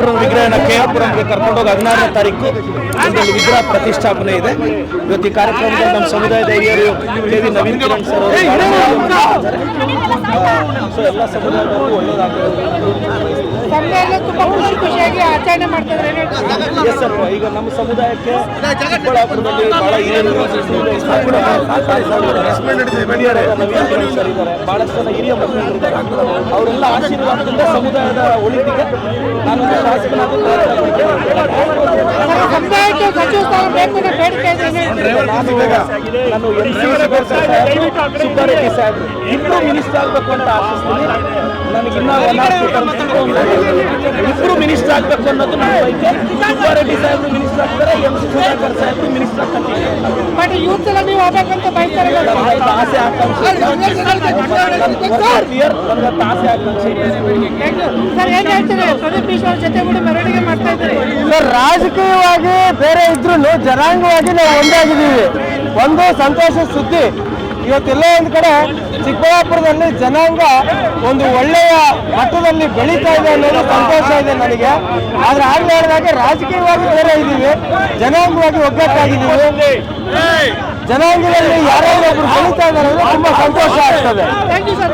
ವಿಜಯೇಂದ್ರನ ವಿಗ್ರಹನ KR-ಪುರಂಗೆ ಕರ್ಕೊಂಡೋಗಿ 16ನೇ ತಾರೀಕು ಒಂದು ವಿಗ್ರಹ ಪ್ರತಿಷ್ಠಾಪನೆ ಇದೆ. ಇವತ್ತು ಈ ಕಾರ್ಯಕ್ರಮದಲ್ಲಿ ನಮ್ಮ ಸಮುದಾಯದ ಹಿರಿಯರು KV ನವೀನ್ ಕಿರಣ್ ಸರ್ ಅವರು ಎಲ್ಲ ಸಮುದಾಯದವರು ಒಳ್ಳೆಯದಾಗಬೇಕು ಸರ್. ಈಗ ನಮ್ಮ ಸಮುದಾಯಕ್ಕೆ ಚಿಕ್ಕಬಳ್ಳಾಪುರದಲ್ಲಿ ಬಹಳ ಹಿರಿಯರು ನವೀನ್ ಕಿರಣ್ ಸರ್ ಇದ್ದಾರೆ, ಬಹಳಷ್ಟು ಜನ ಹಿರಿಯ ಮುಖಂಡರಿದ್ದಾರೆ. ಅವರೆಲ್ಲ ಆಶೀರ್ವಾದದಿಂದ ಸಮುದಾಯದ ಒಳಿತಿಗೆ ನಾನು ಶಾಸಕನಾದ ನಾನು ಸುಬ್ಬಾರೆಡ್ಡಿ ಸಾಹೇಬ್ ಇಬ್ಬರು ಮಿನಿಸ್ಟರ್ ಆಗಬೇಕು ಅಂತ ಆಶಿಸ್ತೀನಿ. ನನಗಿನ್ನ ಇಬ್ಬರು ಮಿನಿಸ್ಟರ್ ಆಗಬೇಕು ಅನ್ನೋದು ನನ್ನ ಬಯಕೆ. ಸುಬ್ಬಾರೆಡ್ಡಿ ಸಾಹೇಬ್ರು ಮಿನಿಸ್ಟರ್ ಆಗ್ತಾರೆ, ಸುಧಾಕರ್ ಸಾಹೇಬ್ರು ಮಿನಿಸ್ಟರ್ ಆಗ್ತಾರೆ. ಆಸೆ ಆಕಾಂಕ್ಷೆ ಸರ್, ರಾಜಕೀಯವಾಗಿ ಬೇರೆ ಇದ್ರು ಜನಾಂಗವಾಗಿ ನಾವು ಒಂದಾಗಿದ್ದೀವಿ. ಒಂದು ಸಂತೋಷ ಸುದ್ದಿ, ಇವತ್ತೆಲ್ಲ ಒಂದು ಕಡೆ ಚಿಕ್ಕಬಳ್ಳಾಪುರದಲ್ಲಿ ಜನಾಂಗ ಒಂದು ಒಳ್ಳೆಯ ಮಟ್ಟದಲ್ಲಿ ಬೆಳೀತಾ ಇದೆ ಅನ್ನೋದು ಸಂತೋಷ ಇದೆ ನನಗೆ. ಆದ್ರೆ ಆಗ್ಲೇ ಹೇಳಿದಾಗ ರಾಜಕೀಯವಾಗಿ ಬೇರೆ ಇದ್ದೀವಿ, ಜನಾಂಗವಾಗಿ ಒಗ್ಗಟ್ಟಾಗಿದ್ದೀವಿ. ಜನಾಂಗದಲ್ಲಿ ಯಾರೋ ಒಬ್ರು ಬೆಳೀತಾ ಇದ್ದಾರೆ ಅಂದ್ರೆ ತುಂಬಾ ಸಂತೋಷ ಆಗ್ತದೆ. Thank you sir.